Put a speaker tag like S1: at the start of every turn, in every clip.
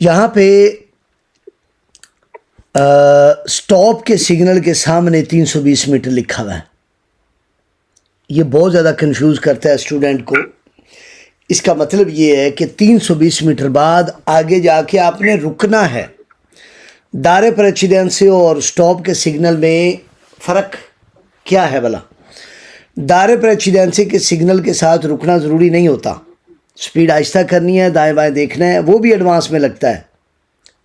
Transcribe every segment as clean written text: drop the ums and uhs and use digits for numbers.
S1: यहाँ पे स्टॉप के सिग्नल के सामने 320 मीटर लिखा हुआ है। ये बहुत ज़्यादा कंफ्यूज करता है स्टूडेंट को। इसका मतलब ये है कि 320 मीटर बाद आगे जाके आपने रुकना है। दायरे प्रेसिडेंसी और स्टॉप के सिग्नल में फ़र्क क्या है भला? दायरे प्रेसिडेंसी के सिग्नल के साथ रुकना ज़रूरी नहीं होता। स्पीड आहिस्ता करनी है, दाएं बाएं देखना है, वो भी एडवांस में लगता है।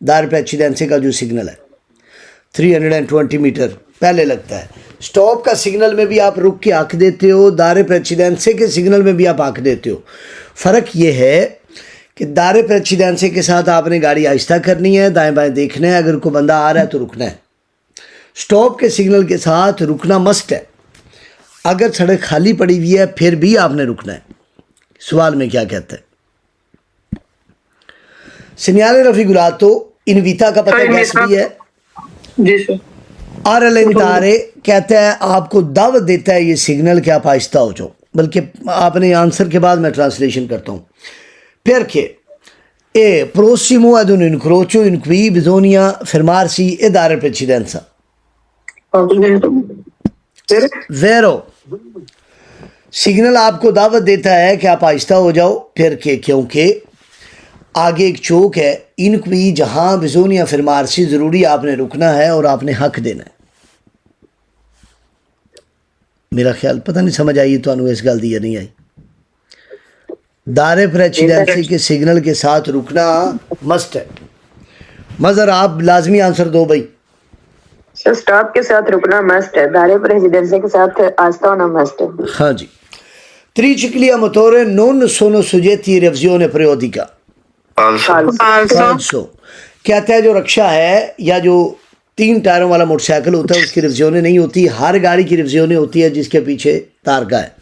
S1: दायरे प्रेसिडेंसी का जो सिग्नल है 320 मीटर पहले लगता है। स्टॉप का सिग्नल में भी आप रुक के आंक देते हो, दायरे प्रेसिडेंसी के सिग्नल में भी आप आंक देते हो। फ़र्क ये है कि दायरे प्रेसिडेंसी के साथ आपने गाड़ी आहिस्ता करनी है, दाएं बाएं देखना है, अगर कोई बंदा आ रहा है तो रुकना है। स्टॉप के सिग्नल के साथ रुकना मस्ट है। अगर सड़क खाली पड़ी हुई है फिर भी आपने रुकना है। सवाल में क्या कहता है? सिग्नल रफीगुलातो इनविता का पता गैस भी है
S2: जी सर।
S1: तारे कहता है आपको दावत देता है ये सिग्नल कि आप आहिस्ता हो जाओ, बल्कि आपने आंसर के बाद मैं ट्रांसलेशन करता हूँ। Perché è prossimo ad un incrocio in cui bisogna fermarsi e dare precedenza. Vero. Signal आपको दावत देता है कि आप आहिस्ता हो जाओ, फिर के क्योंकि आगे एक चौक है इनक्वी जहाँ बिजोनिया फरमारसी ज़रूरी आपने रुकना है और आपने हक देना है। मेरा ख्याल पता नहीं समझ आई तो इस गल दी या नहीं आई। दायरे प्रेसिडेंसी के सिग्नल के साथ रुकना मस्ट है। मज़र आप लाजमी आंसर दो भाई।
S2: सर स्टॉप के साथ रुकना मस्ट है, दायरे प्रेसिडेंसी के साथ आहिस्ता होना मस्ट है।
S1: हाँ जी। Triciclia motore non sono soggetti a revisione periodica. Falso. कहता है जो रक्षा है या जो 3 टायरों वाला मोटरसाइकिल होता है उसकी रिविजनें नहीं होती। हर गाड़ी की रिविजनें होती है जिसके पीछे तारगा है।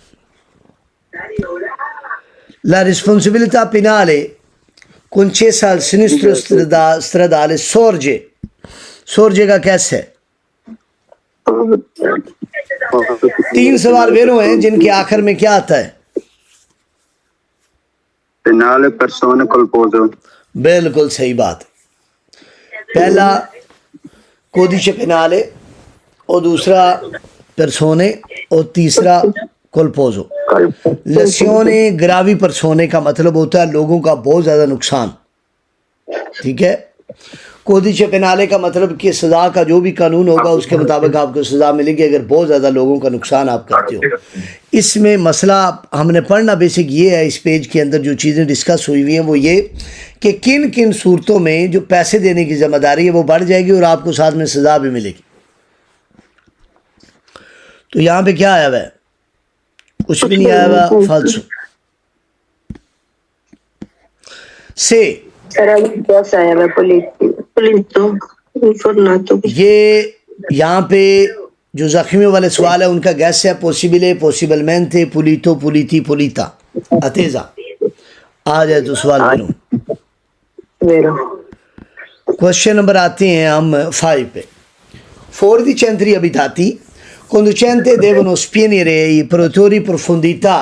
S1: La responsabilità penale concessa al sinistro stradale sorge का कैसे है? 3 सवाल वेरो हैं जिनके आखिर में क्या आता है?
S3: पेनाले persone colpose।
S1: बिल्कुल सही बात। पहला कोडिce पेनाले और दूसरा persone और तीसरा colposo। लस्योने ग्रावी परसोने का मतलब होता है लोगों का बहुत ज़्यादा नुकसान। ठीक है। कोडिce पेनाले का मतलब कि सज़ा का जो भी कानून होगा उसके मुताबिक आपको सज़ा मिलेगी अगर बहुत ज़्यादा लोगों का नुकसान आप करते हो। इसमें मसला हमने पढ़ना बेसिक ये है, इस पेज के अंदर जो चीज़ें डिस्कस हुई हुई हैं वो ये कि किन किन सूरतों में जो पैसे देने की ज़िम्मेदारी है वो बढ़ जाएगी और आपको साथ में सज़ा भी मिलेगी। तो यहाँ पे क्या आया हुआ है? कुछ भी नहीं आया हुआ, फालतू से। ये यहाँ पे जो जख्मियों वाले सवाल है उनका गैस है पॉसिबल पॉसिबलमेंटे पुलितो पुलिती पुलिता अतेजा। आ जाए तो सवाल करूँ। क्वेश्चन नंबर आते हैं हम 5 पे। For di centri abitati conducente devono spianere i produttori profondità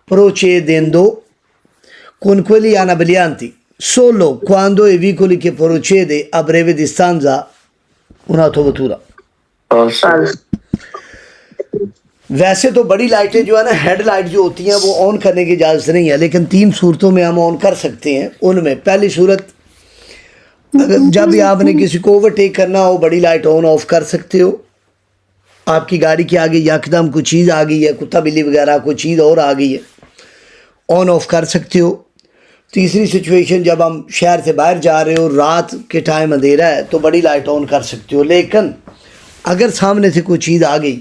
S1: procedendo con quelli anabolianti solo quando i veicoli che procede a breve distanza un'autovettura। वैसे तो बड़ी लाइटें जो है ना हेडलाइट जो होती हैं वो ऑन करने की इजाज़त नहीं है, लेकिन 3 सूरतों में हम ऑन कर सकते हैं। उनमें पहली सूरत अगर जब भी आपने किसी को ओवरटेक करना हो बड़ी लाइट ऑन ऑफ कर सकते हो। आपकी गाड़ी के आगे यकदम कोई चीज़ आ गई है, कुत्ता बिल्ली वगैरह कोई चीज़ और आ गई है, ऑन ऑफ कर सकते हो। तीसरी सिचुएशन जब हम शहर से बाहर जा रहे हो, रात के टाइम अंधेरा है तो बड़ी लाइट ऑन कर सकते हो। लेकिन अगर सामने से कोई चीज़ आ गई,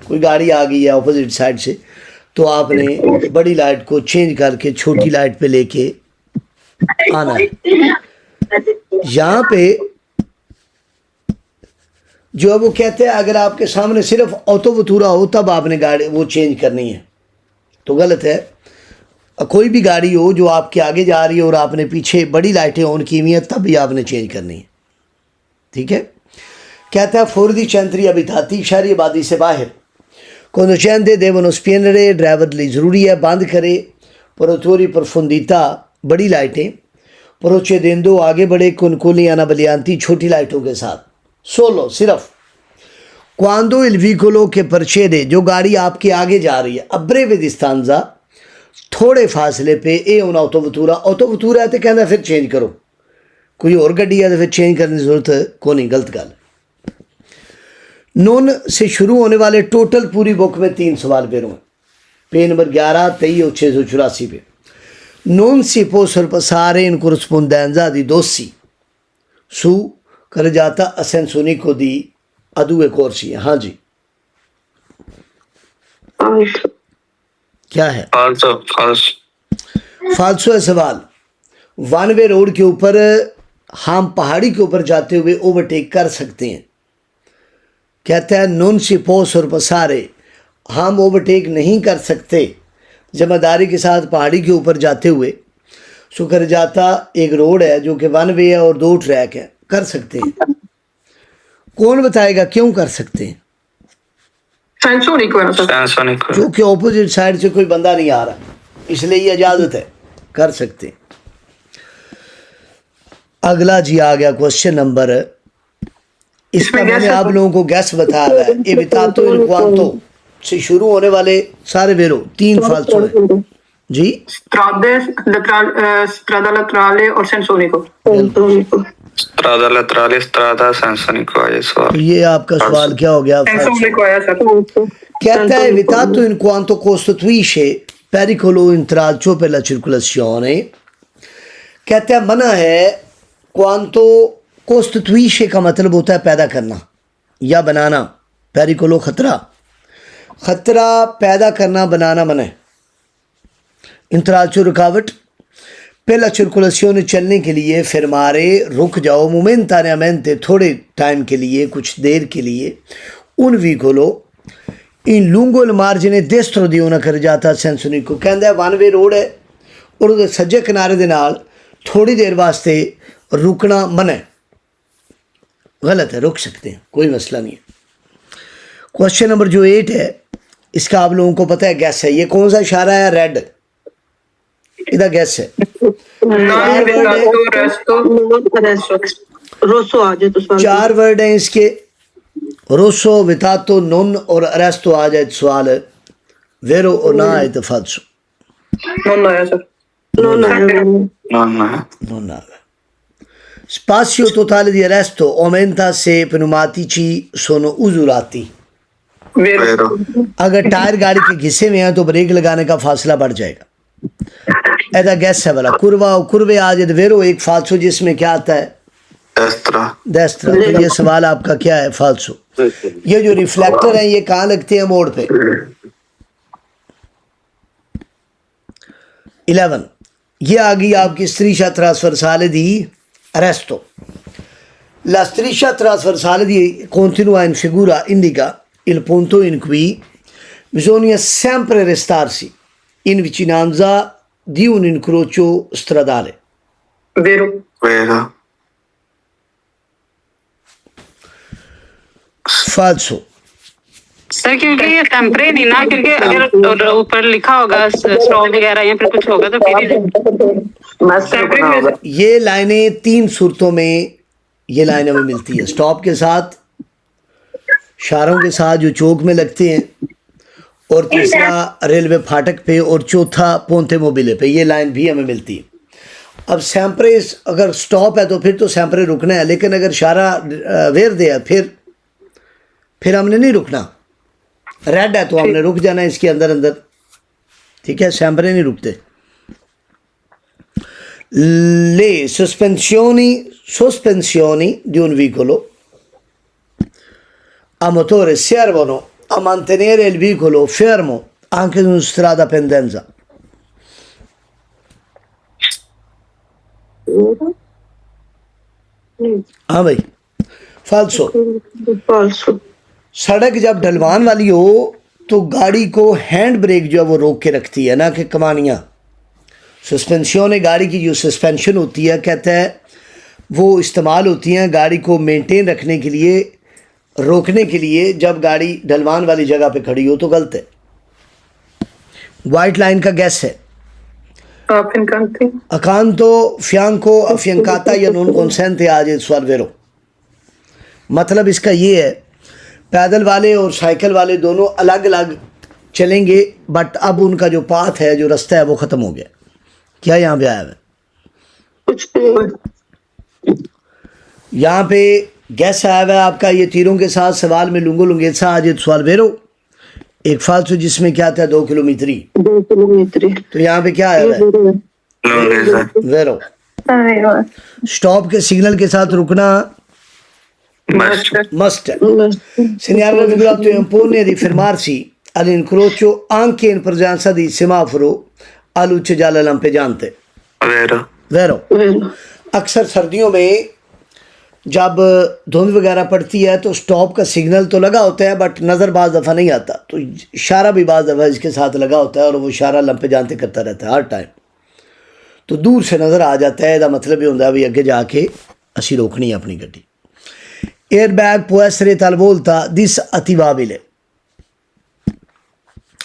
S1: कोई गाड़ी आ गई है ऑपोजिट साइड से, तो आपने बड़ी लाइट को चेंज करके छोटी लाइट पे लेके आना है। यहाँ पे जो है वो कहते हैं अगर आपके सामने सिर्फ ऑटोवतूरा हो तब आपने गाड़ी वो चेंज करनी है, तो गलत है। कोई भी गाड़ी हो जो आपके आगे जा रही है और आपने पीछे बड़ी लाइटें ऑन की हुई हैं तब भी आपने चेंज करनी है। ठीक है। कहता है फौरदी चंद्री अभिताती शहरी आबादी से बाहर conducente devono spegnere, ड्राइवर लिए ज़रूरी है बंद करे, प्रोथोरी प्रफुंदिता बड़ी लाइटें, procedendo आगे बढ़े con colliana brillanti छोटी लाइटों के साथ। सोलो सिर्फ quando il vicolo che precede, जो गाड़ी आपके आगे जा रही है, a breve distanza, थोड़े फासले पे ए un autovettura है तो कहना फिर चेंज करो, कोई और गड्डी है तो फिर चेंज करने की जरूरत को नहीं, गलत गल। नॉन से शुरू होने वाले टोटल पूरी बुक में 3 सवाल पेरों हैं, पेज नंबर 11, 23 और 684 पे। non si può sorpassare in corrispondenza di dossi su carreggiata a senso unico di a 2 corsi। हाँ जी, क्या है? फालसो है सवाल। वन वे रोड के ऊपर हम पहाड़ी के ऊपर जाते हुए ओवरटेक कर सकते हैं। कहता है नॉन सी पो sorpassare, हम ओवरटेक नहीं कर सकते जिम्मेदारी के साथ पहाड़ी के ऊपर जाते हुए। सुकर जाता एक रोड है जो कि 1 वे है और 2 ट्रैक है, कर सकते हैं। कौन बताएगा क्यों कर सकते हैं? जो कि ऑपोजिट साइड से कोई बंदा नहीं आ रहा, इसलिए ये इजाजत है, कर सकते हैं। अगला जी आ गया क्वेश्चन नंबर, इसमें मैंने आप लोगों को गैस बताया है। एवितातो इन क्वांतो से शुरू होने वाले सारे वेरो 3 फालसो है जी।
S4: strada laterale और sensorico।
S3: Strada laterale, strada sensorico है ये सवाल।
S1: तो ये आपका सवाल क्या हो गया?
S4: Sensorico आया सर।
S1: कहता है evitato in quanto costituisce pericolo in tralcio per la circolazione। कहता है मना है, quanto costituisce का मतलब होता है पैदा करना या बनाना, pericolo खतरा, खतरा पैदा करना बनाना मना है। इंतराल्चो रुकावट, पहला circolazione चलने के लिए, fermare रुक जाओ, momentaneamente थोड़े टाइम के लिए, कुछ देर के लिए, un vicolo in lungo il margine destro di una carreggiata senso unico। कहता है 1 वे रोड है और उसके सज्जे किनारे दे नाल थोड़ी देर वास्ते रुकना मना है, गलत है, रुक सकते हैं, कोई मसला नहीं है। क्वेश्चन नंबर जो 8 है, इसका आप लोगों को पता है गैस है। ये कौन सा इशारा है? रेड, इधर गैस है। चार वर्ड हैं इसके, रोसो, वितातो, नॉन और अरेस्टो आ जाए तो सवाल है, वेरो और ना आए तो फालसो।
S4: Non आया सर।
S1: नॉन आ गया। Spazio totale di arresto aumenta se pneumatici sono usurati।
S4: Vero।
S1: अगर टायर गाड़ी के घिसे में है तो ब्रेक लगाने का फासला बढ़ जाएगा। ऐसा गैस है वाला। कुरवा और कुरवे आ जाए वेरो एक फालसो, जिसमें क्या आता है? देस्त्रा। तो ये सवाल आपका क्या है? फालसो। ये जो रिफ्लेक्टर हैं ये कहाँ लगते हैं? मोड़ पे। 11 ये आ गई आपकी striscia trasversale di arresto। La striscia trasversale continua in figura indica il punto in cui bisogna sempre restarsi in vicinanza di un incrocio stradale।
S4: Vero।
S1: falso।
S5: Sir क्योंकि ये टेम्परेरी ना, क्योंकि अगर ऊपर लिखा होगा स्टॉप वगैरह या फिर कुछ होगा तो फिर
S2: मस्त रुकना होगा।
S1: ये लाइनें 3 सूरतों में ये लाइनें हमें मिलती है, स्टॉप के साथ, इशारों के साथ जो चौक में लगते हैं, और तीसरा रेलवे फाटक पे, और चौथा पोंते मोबिले पे, ये लाइन भी हमें मिलती है। अब सैम्परे अगर स्टॉप है तो फिर तो सैम्परे रुकना है, लेकिन अगर इशारा वेर दे है फिर हमने नहीं रुकना। रेड है तो हमने रुक जाना है इसके अंदर अंदर, ठीक है, सैम्परे नहीं रुकते। ले sospensioni di un vicolo a motore servono a mantenere il vicolo fermo anche su strada pendenza। हाँ भाई, फाल्सो। सड़क जब ढलवान वाली हो तो गाड़ी को हैंड ब्रेक जो है वो रोक के रखती है, ना कि कमानियाँ। सस्पेंशन गाड़ी की जो सस्पेंशन होती है, कहता है वो इस्तेमाल होती हैं गाड़ी को मेंटेन रखने के लिए, रोकने के लिए, जब गाड़ी ढलवान वाली जगह पे खड़ी हो तो गलत है। वाइट लाइन का गैस है।
S4: Affincanti.
S1: Accanto, fianco, affiancata या non consente आज सवाल वेरो। मतलब इसका ये है पैदल वाले और साइकिल वाले दोनों अलग अलग चलेंगे, बट अब उनका जो पाथ है, जो रास्ता है, वो ख़त्म हो गया। क्या यहाँ पे आया है? यहाँ पे गैस आया हुआ है आपका, ये तीरों के साथ सवाल में लुंगो लुंगेसा आज सवाल वेरो एक फालतू जिसमें क्या था 2 किलोमीटरी।
S2: 2 किलोमीटर
S1: तो यहाँ पे क्या आया हुआ है?
S3: Lunghezza.
S1: वेरो। स्टॉप के सिग्नल के साथ रुकना
S3: Must.
S1: मस्ट है। Segnalare figurato è un pone di fermarsi all'incrocio anche in presenza di semaforo a luce gialla lampeggiante।
S3: Vero.
S1: वेरो। अक्सर सर्दियों में जब धुंध वगैरह पड़ती है तो स्टॉप का सिग्नल तो लगा होता है, बट नज़र बाज़ दफ़ा नहीं आता, तो इशारा भी बाज़ दफ़ा इसके साथ लगा होता है और वो इशारा लंपे जानते करता रहता है हर टाइम। तो दूर से नज़र आ जाता है, इसका मतलब ये होता है भी अगे जाके असी रोकनी है अपनी गड्डी। Air bag può essere talvolta disattivabile।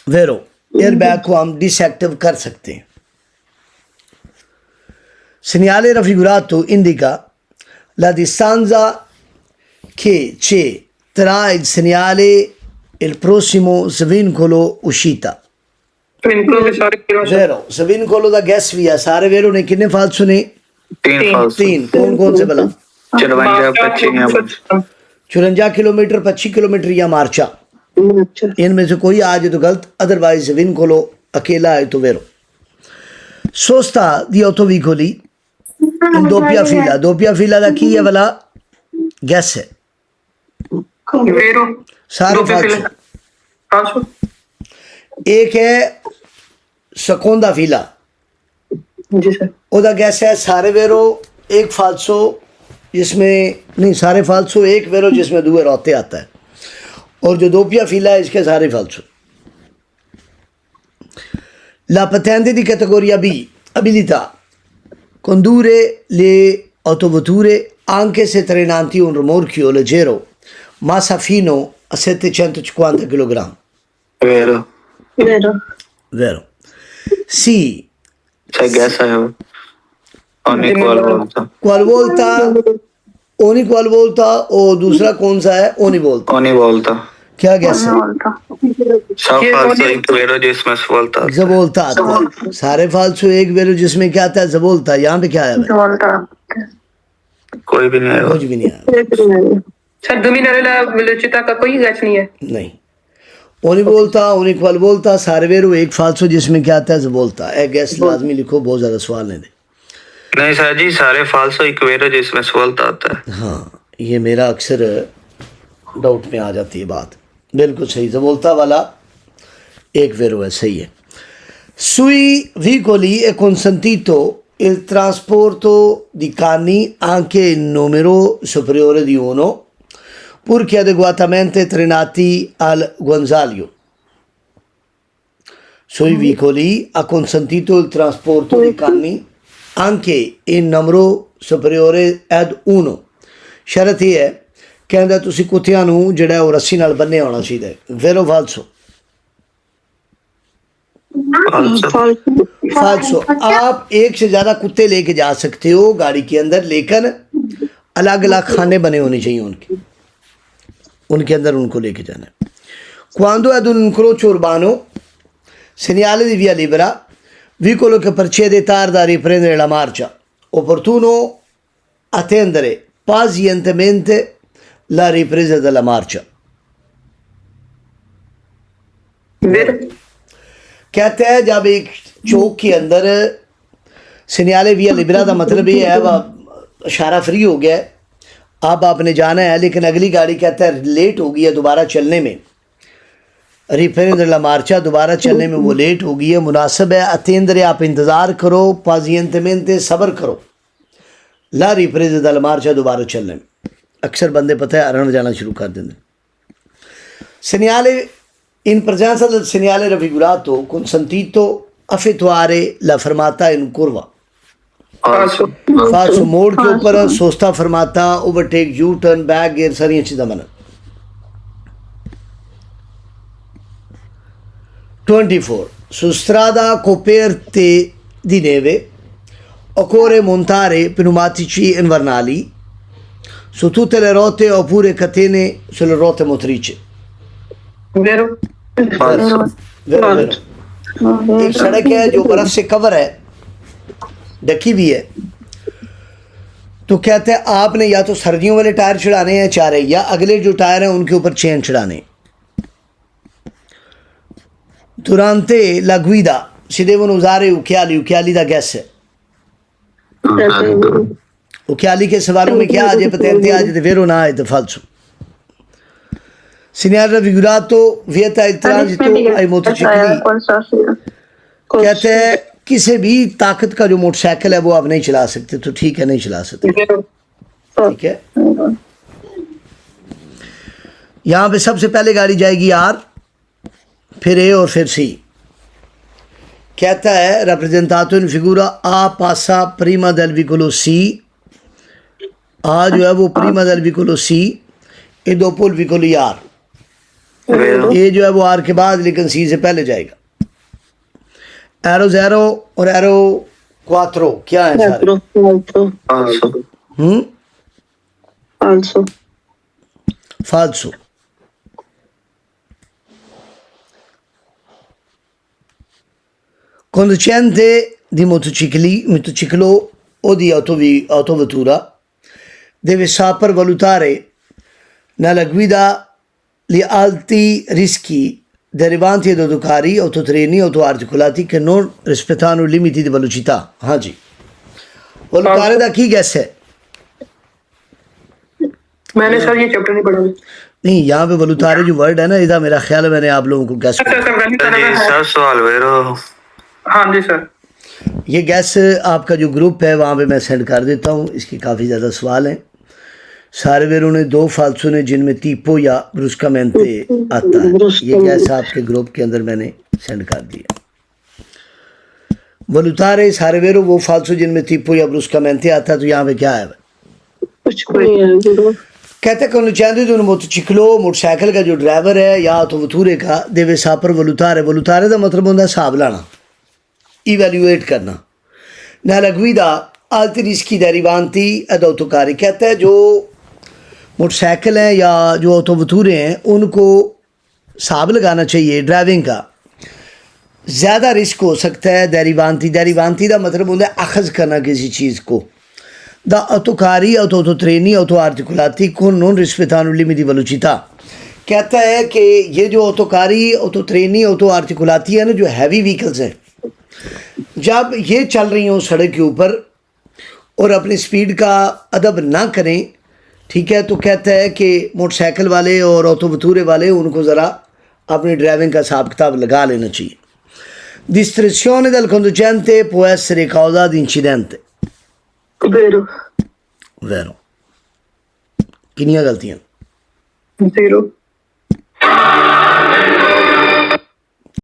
S1: वेरो। एयर बैग को हम डिसएक्टिव कर सकते हैं। Segnale raffigurato indica la distanza che c'è tra il segnale e il prossimo svincolo uscita।
S4: Vincolo के सारे किलोमीटर।
S1: वेरो। svincolo da गैस भी है, सारे वेरो ने कितने फालसू ने?
S3: 3 falso.
S1: 3। कौन कौन से भला?
S3: 54, 25
S1: 54 किलोमीटर, 25 किलोमीटर या मार्चा, इनमें से कोई आज तो गलत, अदरवाइज विनकोलो अकेला है तो वेरो। सोस्ता di autovicoli in doppia fila da chi è वाला गैस है
S4: Vero.
S1: सारे
S4: Doppia
S1: फालसू।
S4: fila. Falso.
S1: एक है seconda fila,
S4: जी सर।
S1: ओदा गैस है सारे वेरो एक फालसो, जिसमें नहीं सारे फालसो एक वेरो जिसमें दुए रोते आता है, और जो दोपिया फीला है इसके सारे फालसो। La patente di categoria B abilità condurre le autovetture anche se trainanti un rimorchio leggero, massa fino a 750 kg।
S3: Vero.
S2: Vero.
S1: Vero। Sì,
S3: C'è gas ogni qualvolta.
S1: qualvolta, ogni qualvolta, और दूसरा कौन सा है? ogni volta।
S3: Ogni volta.
S1: क्या gas है?
S3: सब falso एक vero जिसमें svolta।
S1: जबोलता आता है। सारे फालसू एक वेरो जिसमें क्या आता है? जबोलता। यहाँ पे क्या है?
S3: कोई भी नहीं आएगा।
S1: कुछ भी नहीं आया।
S4: सर dominare la velocità का कोई गैस नहीं है।
S1: नहीं। ओनी बोलता, ओनी क्वाल बोलता, सारे वेरो एक फालसू जिसमें क्या आता है? जबोलता। एक गैस लाजमी लिखो, बहुत ज़्यादा सवाल नहीं दे।
S3: नहीं सर जी, सारे falso एक vero जिसमें svolta आता है।
S1: हाँ, ये मेरा अक्सर डाउट में आ जाती है बात। बिल्कुल सही, जबोलता वाला एक वेरो है, सही है। Sui vicoli è consentito il trasporto di cani anche in numero superiore di uno, purché adeguatamente trainati al guinzaglio। Sui vicoli ha consentito il trasporto di cani anche in numero superiore ad uno। शर्त ये है कहता तुसी कुत्तियां नू जेड़ा है वो रस्सी नाल बन्ने होना चाहिए। वेरो फालसो? फालसो। आप एक से ज़्यादा कुत्ते लेके जा सकते हो गाड़ी के अंदर, लेकिन अलग अलग खाने बने होने चाहिए उनके अंदर उनको लेके जाना है। Quando ad un incrocio urbano, segnale di via libera, vicolo che procede tarda a riprendere la marcia, opportuno attendere pazientemente la ripresa della marcia।
S4: Vero.
S1: कहते हैं जब एक चौक के अंदर सिन्याले विया लिबरा का मतलब ये है वह इशारा फ्री हो गया है, अब आपने जाना है, लेकिन अगली गाड़ी कहता है लेट हो गई है दोबारा चलने में, रिफेरेंस ला मार्चा दोबारा चलने में वो लेट हो गई है, मुनासिब है अतेंद्रे आप इंतज़ार करो, पाजियंतमेंते सब्र करो, ला रिप्रेज दल मार्चा दोबारा चलने में। अक्सर बंदे पता है अरण जाना शुरू कर देंगे। Segnale in presenza del segnale raffigurato consentito effettuare la fermata in curva।
S4: Falso.
S1: फालसू मोड़ के ऊपर सोस्ता फरमाता, overtake, U turn, back gear, सारी चीज़ा मन। 24 su strada coperte di neve, occorre montare pneumatici invernali su tutte le rotte oppure catene sulle ruote motrici.
S4: Vero?
S3: falso,
S1: Vero, vero. एक सड़क है जो बर्फ से कवर है, ढकी भी है, तो कहते हैं आपने या तो सर्दियों वाले टायर चढ़ाने हैं चारे, या अगले जो टायर हैं उनके ऊपर चेन चढ़ाने. Durante la guida si devono usare occhiali da gas. Occhiali che se vanno minchiati e patenti è vero o no è falso. Segnale raffigurato vieta il transito ai motocicli. कहते हैं किसी भी ताकत का जो मोटरसाइकिल है वो आप नहीं चला सकते, तो ठीक है नहीं चला सकते.
S4: Vero?
S1: ठीक है. यहाँ पे सबसे पहले गाड़ी जाएगी आर, फिर ए और फिर सी. कहता है rappresentato in figura A passa prima del vicolo C. A जो है वो prima del vicolo C e dopo il vicolo R.
S3: vero,
S1: ये जो है वो आर के बाद लेकिन सी से पहले जाएगा. एरो ज़ेरो और एरो क्वात्रो क्या है सारे?
S3: falso,
S1: falso. Conducente di motociclo o di autovettura deve saper valutare nella guida gli alti rischi derivanti da autocarri, autotreni, autoarticolati che non rispettano i limiti di velocità. हाँ जी. Valutare da chi guess है?
S4: मैंने sir ये chapter नहीं पढ़ा.
S1: नहीं, यहाँ पे वलुतारे जो वर्ड है ना, इधर मेरा ख्याल है मैंने आप लोगों को गैस
S4: अच्छा सर मैंने
S3: जी सर सवाल वेरो,
S4: हाँ जी सर.
S1: ये गैस आपका जो ग्रुप है वहाँ पे मैं सेंड कर देता हूँ. इसके काफ़ी ज़्यादा सवाल हैं. सारे वेरों ने 2 फाल्सो ने जिनमें tipo या bruscamente आता है. ये गैस आपके ग्रुप के अंदर मैंने सेंड कर दिया. वलुतारे सारे वेरो वो फाल्सो जिनमें tipo या bruscamente आता है. तो यहाँ पे क्या है?
S4: कुछ नहीं है.
S1: कहते हैं conducente di un motociclo, motorcycle का जो ड्राइवर है या autovetture का deve saper valutare. valutare का मतलब होता है हिसाब लाना, इवेल्युएट करना. nella guida altri rischi derivanti ad autocarri. कहते हैं जो मोटरसाइकिल हैं या जो ऑटोवेटूरे हैं उनको हिसाब लगाना चाहिए ड्राइविंग का. ज़्यादा रिस्क हो सकता है derivanti का मतलब होता है अखज़ करना किसी चीज़ को. da autocarri, autotreni, autoarticolati con non rispettano limiti di velocità. कहता है कि ये जो ऑटोकारी, ऑटोट्रेनी, ऑटोआर्टिकुलाती है ना, जो हैवी व्हीकल्स हैं, जब ये चल रही हों सड़क के ऊपर और अपनी स्पीड का अदब ना करें, ठीक है, तो कहता है कि मोटरसाइकिल वाले और ऑटोवेटूरे वाले उनको ज़रा अपनी ड्राइविंग का हिसाब किताब लगा लेना चाहिए. Distrazione del conducente può essere causa di incidente.
S4: Vero.
S1: Vero. कितनी गलतियाँ?
S4: 0.